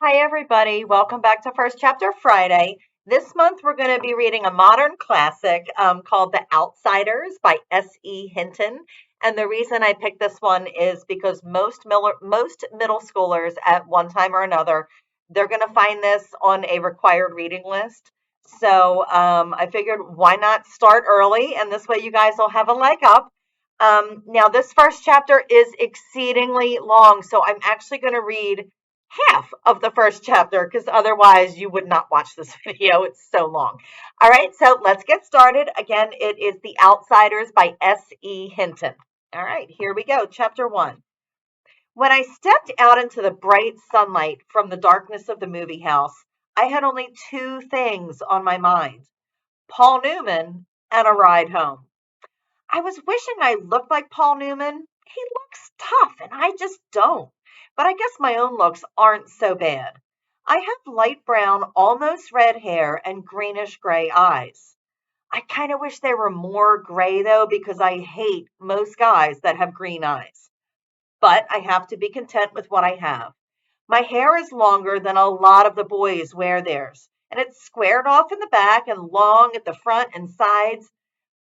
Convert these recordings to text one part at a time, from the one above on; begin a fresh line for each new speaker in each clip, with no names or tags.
Hi, everybody. Welcome back to First Chapter Friday. This month, we're going to be reading a modern classic called The Outsiders by S.E. Hinton. And the reason I picked this one is because most middle schoolers at one time or another, they're going to find this on a required reading list. So I figured why not start early? And this way, you guys will have a leg up. Now, this first chapter is exceedingly long. So I'm actually going to read half of the first chapter because otherwise you would not watch this video. It's so long. All right, so let's get started. Again, it is The Outsiders by S.E. Hinton. All right, here we go. Chapter 1. When I stepped out into the bright sunlight from the darkness of the movie house, I had only two things on my mind: Paul Newman and a ride home. I was wishing I looked like Paul Newman. He looks tough, and I just don't. But I guess my own looks aren't so bad. I have light brown, almost red hair and greenish gray eyes. I kind of wish they were more gray though, because I hate most guys that have green eyes. But I have to be content with what I have. My hair is longer than a lot of the boys wear theirs, and it's squared off in the back and long at the front and sides.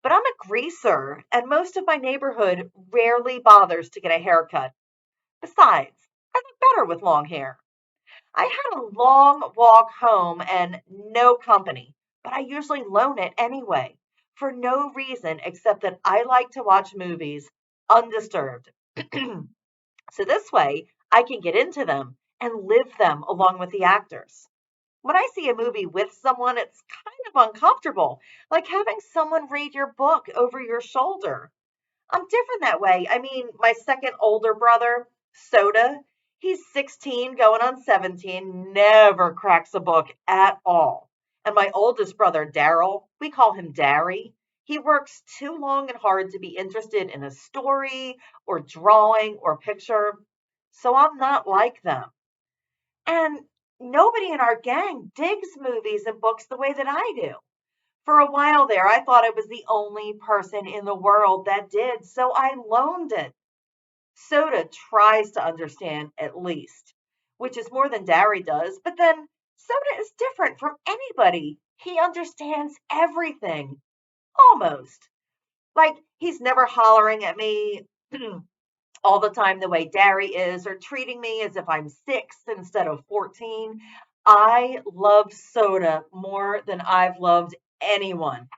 But I'm a greaser, and most of my neighborhood rarely bothers to get a haircut. Besides, I look better with long hair. I had a long walk home and no company, but I usually loan it anyway, for no reason except that I like to watch movies undisturbed. So this way, I can get into them and live them along with the actors. When I see a movie with someone, it's kind of uncomfortable, like having someone read your book over your shoulder. I'm different that way. I mean, my second older brother, Soda, he's 16 going on 17, never cracks a book at all. And my oldest brother, Daryl, we call him Darry. He works too long and hard to be interested in a story or drawing or picture. So I'm not like them. And nobody in our gang digs movies and books the way that I do. For a while there, I thought I was the only person in the world that did, so I loaned it. Soda tries to understand at least, which is more than Darry does, but then Soda is different from anybody. He understands everything, almost. Like he's never hollering at me all the time the way Darry is, or treating me as if I'm six instead of 14. I love Soda more than I've loved anyone,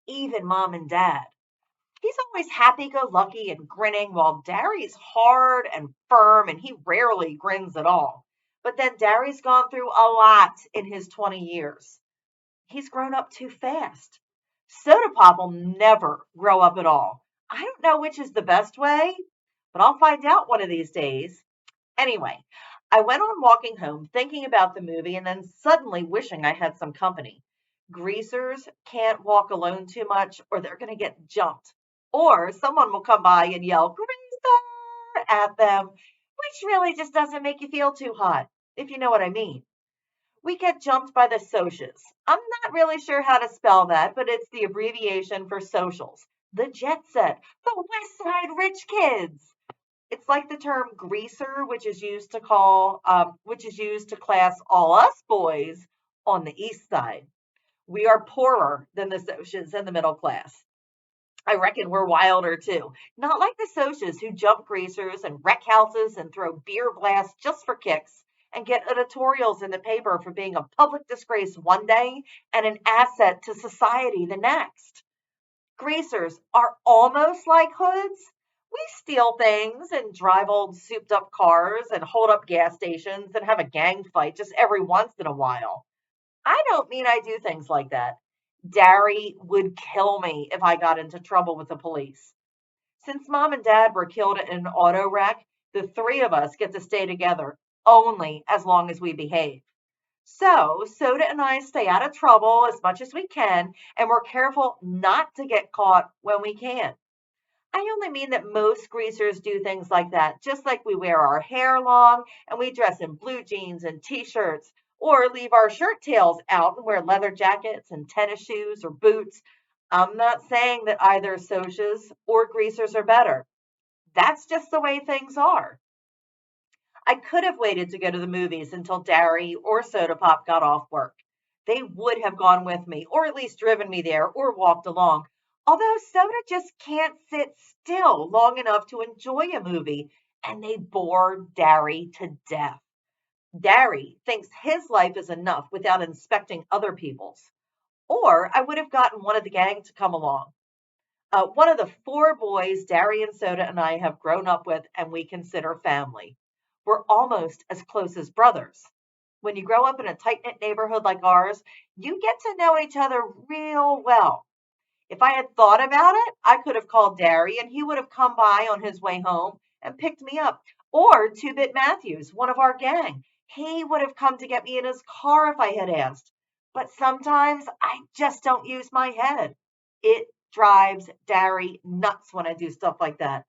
even mom and dad. He's always happy go lucky and grinning, while Darry's hard and firm and he rarely grins at all. But then Darry's gone through a lot in his 20 years. He's grown up too fast. Soda Pop will never grow up at all. I don't know which is the best way, but I'll find out one of these days. Anyway, I went on walking home thinking about the movie and then suddenly wishing I had some company. Greasers can't walk alone too much or they're going to get jumped. Or someone will come by and yell, "Greaser!" at them, which really just doesn't make you feel too hot, if you know what I mean. We get jumped by the socias. I'm not really sure how to spell that, but it's the abbreviation for socials. The jet set, the West Side rich kids. It's like the term greaser, which is used to class all us boys on the east side. We are poorer than the socias and the middle class. I reckon we're wilder too. Not like the socias who jump greasers and wreck houses and throw beer blasts just for kicks and get editorials in the paper for being a public disgrace one day and an asset to society the next. Greasers are almost like hoods. We steal things and drive old souped up cars and hold up gas stations and have a gang fight just every once in a while. I don't mean I do things like that. Darry would kill me if I got into trouble with the police. Since mom and dad were killed in an auto wreck, the three of us get to stay together only as long as we behave. So, Soda and I stay out of trouble as much as we can, and we're careful not to get caught when we can. I only mean that most greasers do things like that, just like we wear our hair long and we dress in blue jeans and t shirts, or leave our shirt tails out and wear leather jackets and tennis shoes or boots. I'm not saying that either socias or greasers are better. That's just the way things are. I could have waited to go to the movies until Derry or Soda Pop got off work. They would have gone with me, or at least driven me there, or walked along. Although Soda just can't sit still long enough to enjoy a movie, and they bore Derry to death. Derry thinks his life is enough without inspecting other people's. Or I would have gotten one of the gang to come along. One of the four boys Derry and Soda and I have grown up with and we consider family. We're almost as close as brothers. When you grow up in a tight knit neighborhood like ours, you get to know each other real well. If I had thought about it, I could have called Derry and he would have come by on his way home and picked me up. Or Two Bit Matthews, one of our gang. He would have come to get me in his car if I had asked. But sometimes I just don't use my head. It drives Derry nuts when I do stuff like that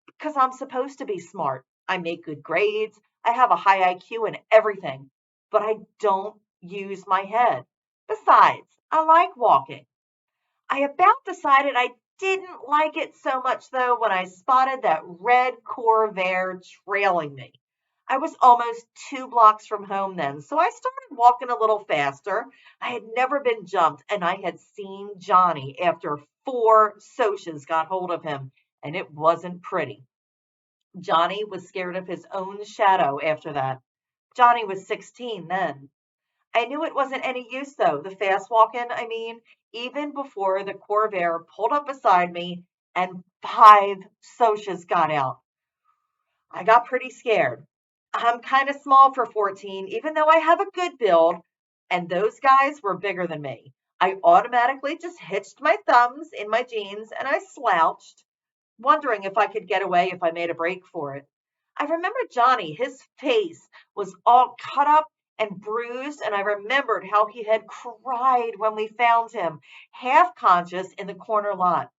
because I'm supposed to be smart. I make good grades. I have a high IQ and everything, but I don't use my head. Besides, I like walking. I about decided I didn't like it so much though when I spotted that red Corvair trailing me. I was almost 2 blocks from home then, so I started walking a little faster. I had never been jumped, and I had seen Johnny after four socias got hold of him, and it wasn't pretty. Johnny was scared of his own shadow after that. Johnny was 16 then. I knew it wasn't any use though, the fast walking, I mean, even before the Corvair pulled up beside me and five socias got out. I got pretty scared. I'm kind of small for 14, even though I have a good build, and those guys were bigger than me. I automatically just hitched my thumbs in my jeans and I slouched, wondering if I could get away if I made a break for it. I remember Johnny, his face was all cut up and bruised, and I remembered how he had cried when we found him, half conscious in the corner lot.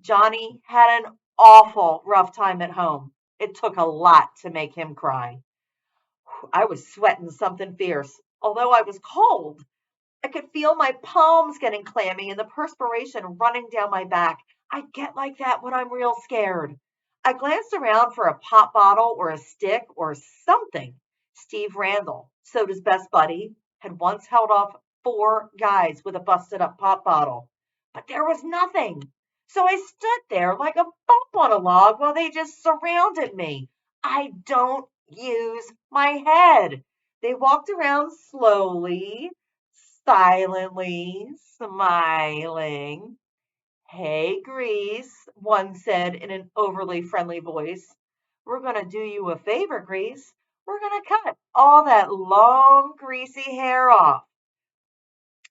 Johnny had an awful rough time at home. It took a lot to make him cry. I was sweating something fierce, although I was cold. I could feel my palms getting clammy and the perspiration running down my back. I get like that when I'm real scared. I glanced around for a pop bottle or a stick or something. Steve Randall, Soda's best buddy, had once held off four guys with a busted up pop bottle. But there was nothing. So I stood there like a bump on a log while they just surrounded me. I don't use my head. They walked around slowly, silently smiling. Hey, Grease, one said in an overly friendly voice. We're going to do you a favor, Grease. We're going to cut all that long, greasy hair off.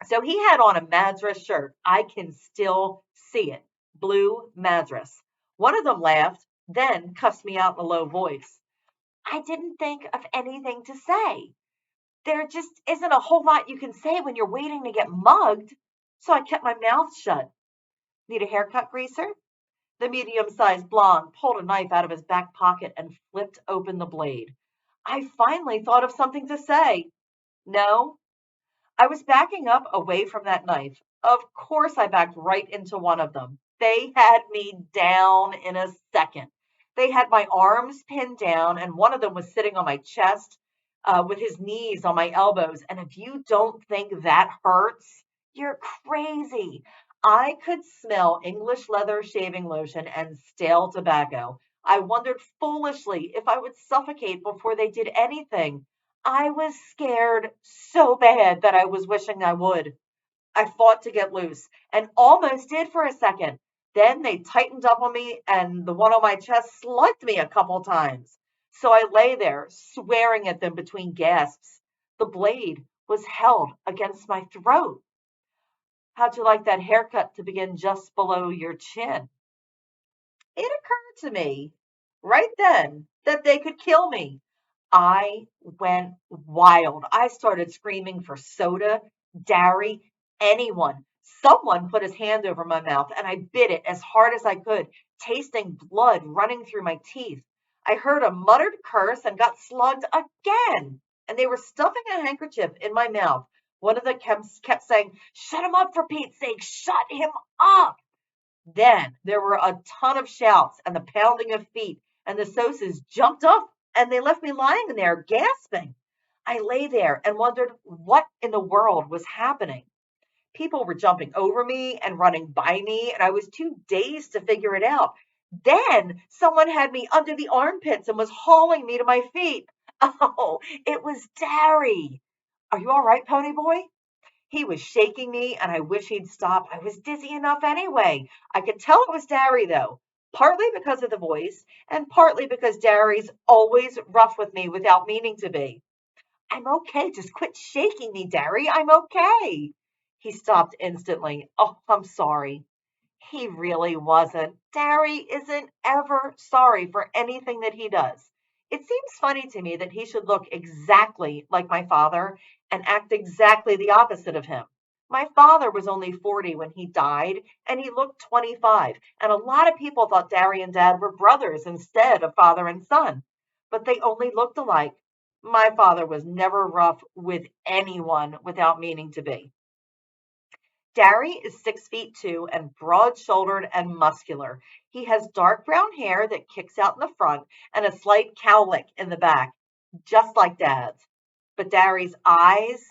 So he had on a Madras shirt. I can still see it. Blue Madras. One of them laughed, then cussed me out in a low voice. I didn't think of anything to say. There just isn't a whole lot you can say when you're waiting to get mugged. So I kept my mouth shut. Need a haircut, Greaser? The medium-sized blonde pulled a knife out of his back pocket and flipped open the blade. I finally thought of something to say. No, I was backing up away from that knife. Of course, I backed right into one of them. They had me down in a second. They had my arms pinned down, and one of them was sitting on my chest with his knees on my elbows. And if you don't think that hurts, you're crazy. I could smell English leather shaving lotion and stale tobacco. I wondered foolishly if I would suffocate before they did anything. I was scared so bad that I was wishing I would. I fought to get loose and almost did for a second. Then they tightened up on me and the one on my chest slugged me a couple times. So I lay there, swearing at them between gasps. The blade was held against my throat. How'd you like that haircut to begin just below your chin? It occurred to me right then that they could kill me. I went wild. I started screaming for Soda, Derry, anyone. Someone put his hand over my mouth and I bit it as hard as I could, tasting blood running through my teeth. I heard a muttered curse and got slugged again. And they were stuffing a handkerchief in my mouth. One of them kept saying, "Shut him up for Pete's sake, shut him up." Then there were a ton of shouts and the pounding of feet, and the Sosas jumped up and they left me lying there gasping. I lay there and wondered what in the world was happening. People were jumping over me and running by me, and I was too dazed to figure it out. Then someone had me under the armpits and was hauling me to my feet. Oh, it was Derry. Are you all right, Ponyboy? He was shaking me, and I wish he'd stop. I was dizzy enough anyway. I could tell it was Derry, though, partly because of the voice, and partly because Derry's always rough with me without meaning to be. I'm okay. Just quit shaking me, Derry. I'm okay. He stopped instantly. Oh, I'm sorry. He really wasn't. Derry isn't ever sorry for anything that he does. It seems funny to me that he should look exactly like my father and act exactly the opposite of him. My father was only 40 when he died, and he looked 25. And a lot of people thought Derry and Dad were brothers instead of father and son. But they only looked alike. My father was never rough with anyone without meaning to be. Derry is 6 feet 2 and broad shouldered and muscular. He has dark brown hair that kicks out in the front and a slight cowlick in the back, just like Dad's. But Derry's eyes,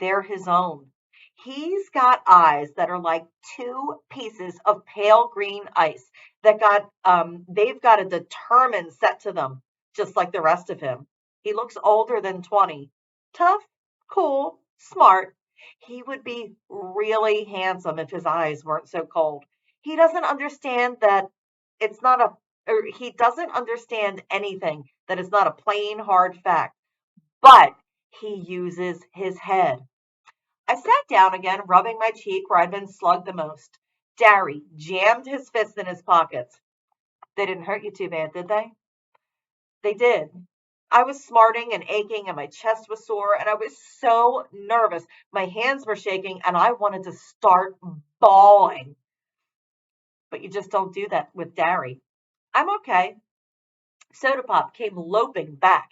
they're his own. He's got eyes that are like two pieces of pale green ice that they've got a determined set to them, just like the rest of him. He looks older than 20. Tough, cool, smart. He would be really handsome if his eyes weren't so cold. He doesn't understand that it's not a, or he doesn't understand anything that is not a plain hard fact, but he uses his head. I sat down again, rubbing my cheek where I'd been slugged the most. Derry jammed his fists in his pockets. They didn't hurt you too bad, did they? They did. I was smarting and aching, and my chest was sore, and I was so nervous. My hands were shaking, and I wanted to start bawling. But you just don't do that with Derry. I'm okay. Soda Pop came loping back.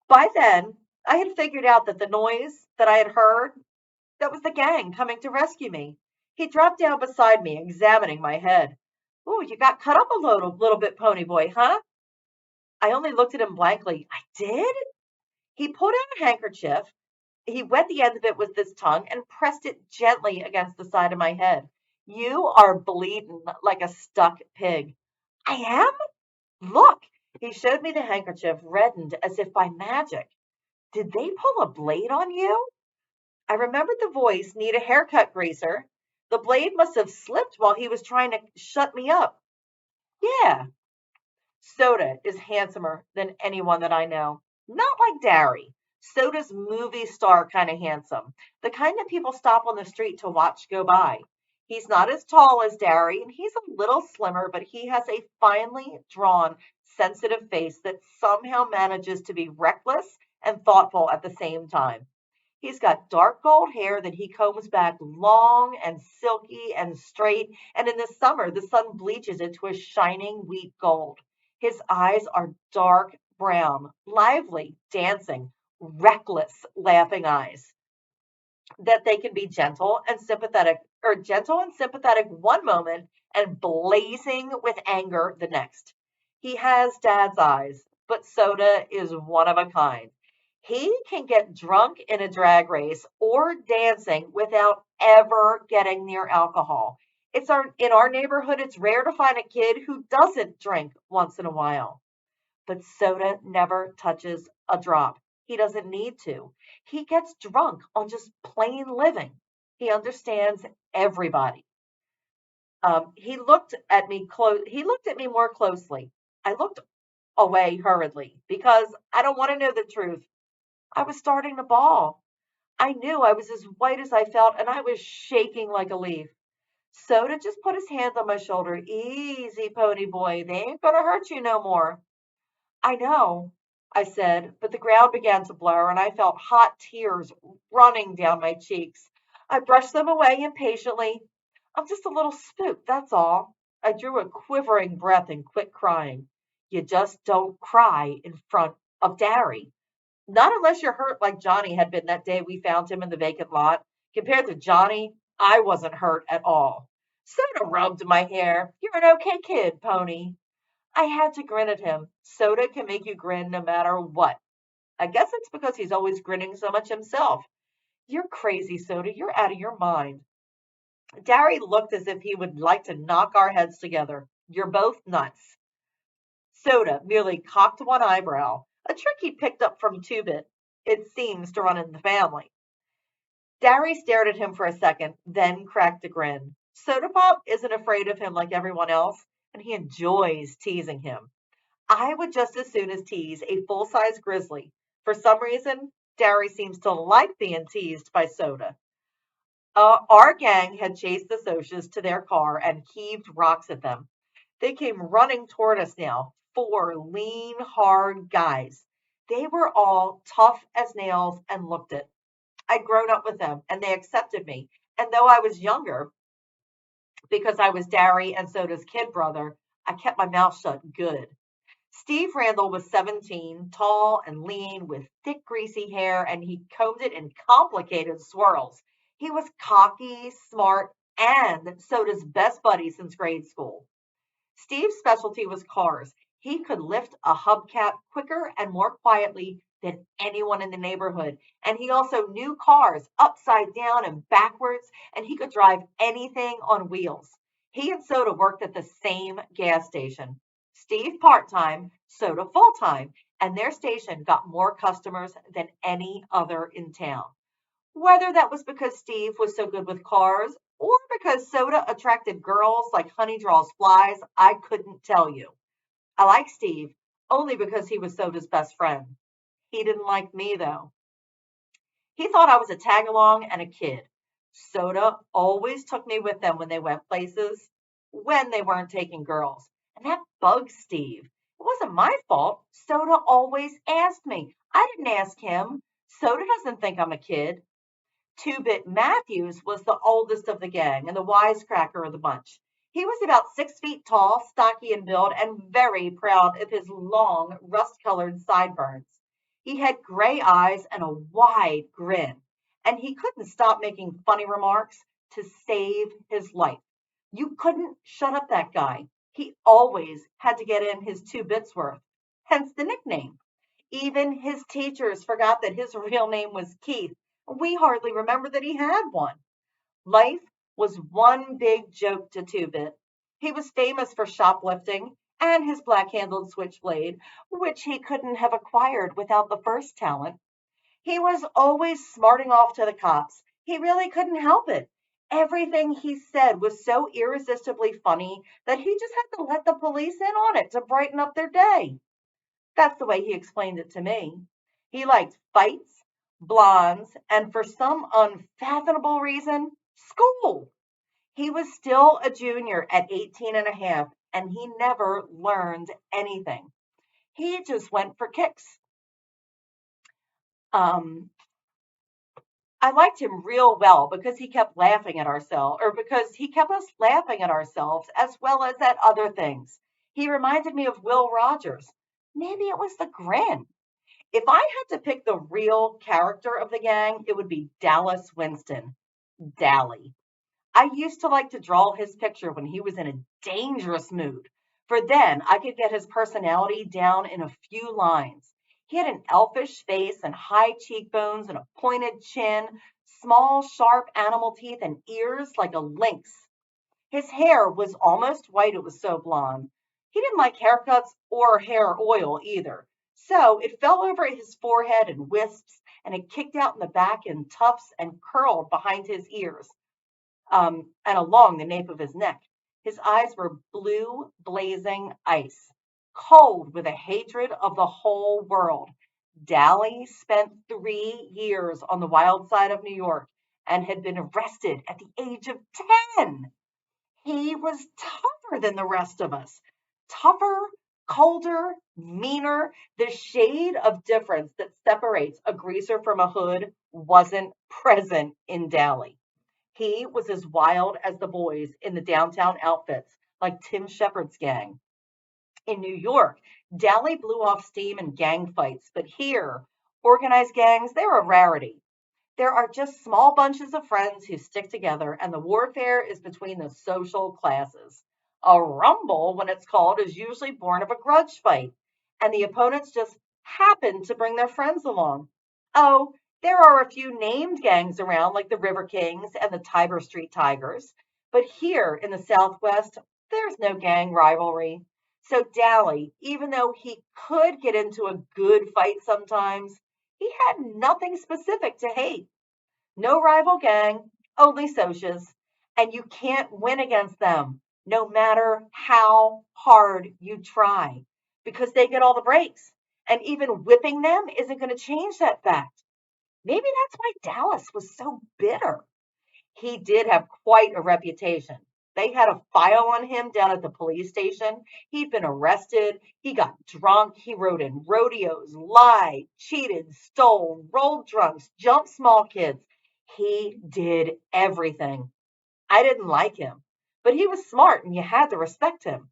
By then, I had figured out that the noise that I had heard, that was the gang coming to rescue me. He dropped down beside me, examining my head. Oh, you got cut up a little bit, Ponyboy, huh? I only looked at him blankly. I did? He pulled out a handkerchief. He wet the end of it with his tongue and pressed it gently against the side of my head. You are bleeding like a stuck pig. I am? Look. He showed me the handkerchief, reddened as if by magic. Did they pull a blade on you? I remembered the voice, need a haircut, greaser. The blade must have slipped while he was trying to shut me up. Yeah, Soda is handsomer than anyone that I know. Not like Derry. Soda's movie star kind of handsome. The kind that people stop on the street to watch go by. He's not as tall as Derry, and he's a little slimmer, but he has a finely drawn, sensitive face that somehow manages to be reckless and thoughtful at the same time. He's got dark gold hair that he combs back long and silky and straight, and in the summer, the sun bleaches it to a shining wheat gold. His eyes are dark brown, lively, dancing, reckless, laughing eyes that they can be gentle and sympathetic one moment and blazing with anger the next. He has Dad's eyes, but Soda is one of a kind. He can get drunk in a drag race or dancing without ever getting near alcohol. In our neighborhood, it's rare to find a kid who doesn't drink once in a while. But Soda never touches a drop. He doesn't need to. He gets drunk on just plain living. He understands everybody. He looked at me more closely. I looked away hurriedly because I don't want to know the truth. I was starting to bawl. I knew I was as white as I felt, and I was shaking like a leaf. Soda just put his hand on my shoulder. Easy, Ponyboy. They ain't gonna hurt you no more. I know, I said, but the ground began to blur and I felt hot tears running down my cheeks. I brushed them away impatiently. I'm just a little spooked, that's all. I drew a quivering breath and quit crying. You just don't cry in front of Derry. Not unless you're hurt like Johnny had been that day we found him in the vacant lot. Compared to Johnny, I wasn't hurt at all. Soda rubbed my hair. You're an okay kid, Pony. I had to grin at him. Soda can make you grin no matter what. I guess it's because he's always grinning so much himself. You're crazy, Soda. You're out of your mind. Gary looked as if he would like to knock our heads together. You're both nuts. Soda merely cocked one eyebrow, a trick he picked up from Two-Bit. It seems to run in the family. Gary stared at him for a second, then cracked a grin. Soda Pop isn't afraid of him like everyone else, and he enjoys teasing him. I would just as soon as tease a full-size grizzly. For some reason, Gary seems to like being teased by Soda. Our gang had chased the Socias to their car and heaved rocks at them. They came running toward us now, four lean, hard guys. They were all tough as nails and looked it. I'd grown up with them and they accepted me. And though I was younger, because I was Gary and Soda's kid brother, I kept my mouth shut good. Steve Randall was 17, tall and lean, with thick, greasy hair, and he combed it in complicated swirls. He was cocky, smart, and Soda's best buddy since grade school. Steve's specialty was cars. He could lift a hubcap quicker and more quietly than anyone in the neighborhood. And he also knew cars upside down and backwards, and he could drive anything on wheels. He and Soda worked at the same gas station. Steve part-time, Soda full-time, and their station got more customers than any other in town. Whether that was because Steve was so good with cars or because Soda attracted girls like honey draws flies, I couldn't tell you. I liked Steve only because he was Soda's best friend. He didn't like me, though. He thought I was a tag along and a kid. Soda always took me with them when they went places, when they weren't taking girls. And that bugged Steve. It wasn't my fault. Soda always asked me. I didn't ask him. Soda doesn't think I'm a kid. Two-Bit Matthews was the oldest of the gang and the wisecracker of the bunch. He was about 6 feet tall, stocky in build, and very proud of his long, rust-colored sideburns. He had gray eyes and a wide grin, and he couldn't stop making funny remarks to save his life. You couldn't shut up that guy. He always had to get in his 2 bits worth, hence the nickname. Even his teachers forgot that his real name was Keith. We hardly remember that he had one. Life was one big joke to Two-Bit. He was famous for shoplifting and his black-handled switchblade, which he couldn't have acquired without the first talent. He was always smarting off to the cops. He really couldn't help it. Everything he said was so irresistibly funny that he just had to let the police in on it to brighten up their day. That's the way he explained it to me. He liked fights, blondes, and for some unfathomable reason, school. He was still a junior at 18 and a half, and he never learned anything. He just went for kicks. Um, I liked him real well because he kept laughing at ourselves, or because he kept us laughing at ourselves as well as at other things. He reminded me of Will Rogers. Maybe it was the grin. If I had to pick the real character of the gang, it would be Dallas Winston. Dally. I used to like to draw his picture when he was in a dangerous mood, for then I could get his personality down in a few lines. He had an elfish face and high cheekbones and a pointed chin, small, sharp animal teeth, and ears like a lynx. His hair was almost white, it was so blonde. He didn't like haircuts or hair oil either. So it fell over his forehead in wisps, and it kicked out in the back in tufts and curled behind his ears, and along the nape of his neck. His eyes were blue, blazing ice, cold with a hatred of the whole world. Dally spent 3 years on the wild side of New York and had been arrested at the age of 10. He was tougher than the rest of us. Tougher, colder, meaner. The shade of difference that separates a greaser from a hood wasn't present in Dally. He was as wild as the boys in the downtown outfits, like Tim Shepard's gang. In New York, Dally blew off steam in gang fights, but here, organized gangs, they're a rarity. There are just small bunches of friends who stick together, and the warfare is between the social classes. A rumble, when it's called, is usually born of a grudge fight, and the opponents just happen to bring their friends along. Oh, there are a few named gangs around, like the River Kings and the Tiber Street Tigers, but here in the Southwest, there's no gang rivalry. So Dally, even though he could get into a good fight sometimes, he had nothing specific to hate. No rival gang, only socias. And you can't win against them, no matter how hard you try, because they get all the breaks. And even whipping them isn't going to change that fact. Maybe that's why Dallas was so bitter. He did have quite a reputation. They had a file on him down at the police station. He'd been arrested. He got drunk. He rode in rodeos, lied, cheated, stole, rolled drunks, jumped small kids. He did everything. I didn't like him, but he was smart and you had to respect him.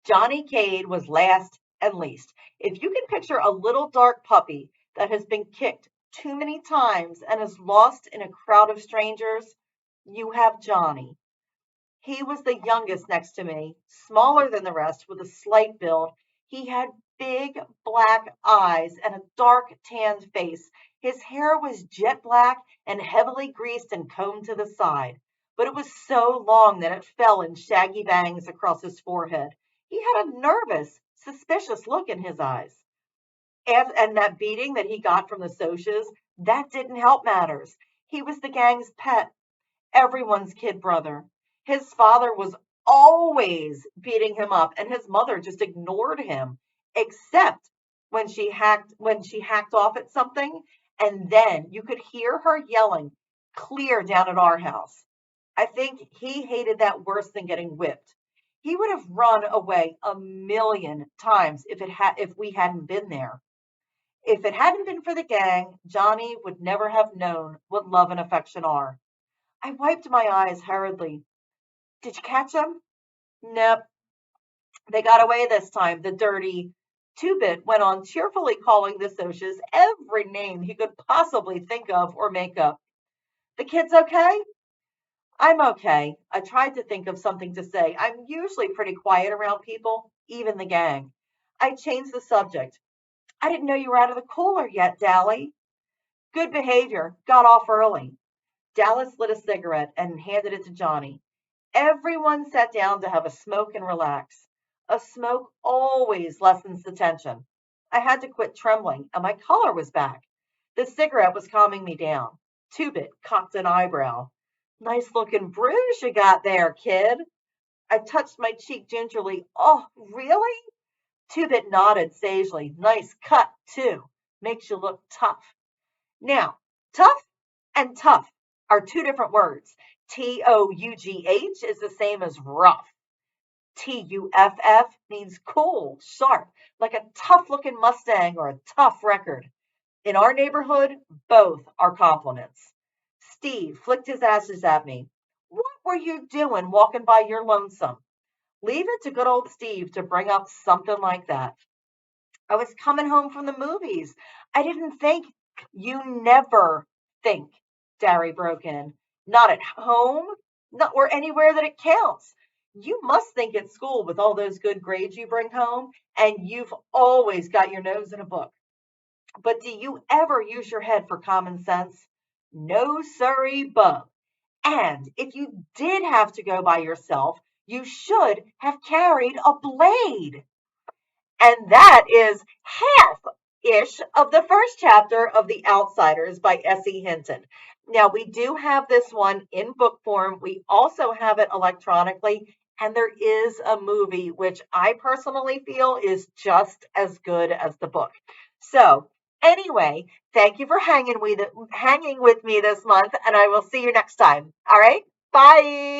Johnny Cade was last and least. If you can picture a little dark puppy that has been kicked too many times and is lost in a crowd of strangers, you have Johnny. He was the youngest next to me, smaller than the rest, with a slight build. He had big black eyes and a dark tanned face. His hair was jet black and heavily greased and combed to the side, but it was so long that it fell in shaggy bangs across his forehead. He had a nervous, suspicious look in his eyes. And that beating that he got from the Socias, that didn't help matters. He was the gang's pet, everyone's kid brother. His father was always beating him up and his mother just ignored him, except when she hacked off at something, and then you could hear her yelling clear down at our house. I think he hated that worse than getting whipped. He would have run away a million times if we hadn't been there. If it hadn't been for the gang, Johnny would never have known what love and affection are. I wiped my eyes hurriedly. Did you catch them? Nope. They got away this time. The dirty two-bit went on cheerfully calling the Socias every name he could possibly think of or make up. The kid's okay? I'm okay. I tried to think of something to say. I'm usually pretty quiet around people, even the gang. I changed the subject. I didn't know you were out of the cooler yet, Dally. Good behavior. Got off early. Dallas lit a cigarette and handed it to Johnny. Everyone sat down to have a smoke and relax. A smoke always lessens the tension. I had to quit trembling, and my color was back. The cigarette was calming me down. Two-Bit cocked an eyebrow. Nice looking bruise you got there, kid. I touched my cheek gingerly. Oh, really? Two-Bit nodded sagely. Nice cut, too. Makes you look tough. Now, tough and tough are two different words. TOUGH is the same as rough. TUFF means cool, sharp, like a tough looking Mustang or a tough record. In our neighborhood, both are compliments. Steve flicked his ashes at me. What were you doing walking by your lonesome? Leave it to good old Steve to bring up something like that. I was coming home from the movies. I didn't think. You never think, Derry broke in. Not at home, not or anywhere that it counts. You must think at school with all those good grades you bring home, and you've always got your nose in a book. But do you ever use your head for common sense? No, sorry, bub. And if you did have to go by yourself, you should have carried a blade. And that is half ish of the first chapter of The Outsiders by S.E. Hinton. Now, we do have this one in book form. We also have it electronically, and there is a movie, which I personally feel is just as good as the book. So, anyway, thank you for hanging with me this month, and I will see you next time. All right? Bye.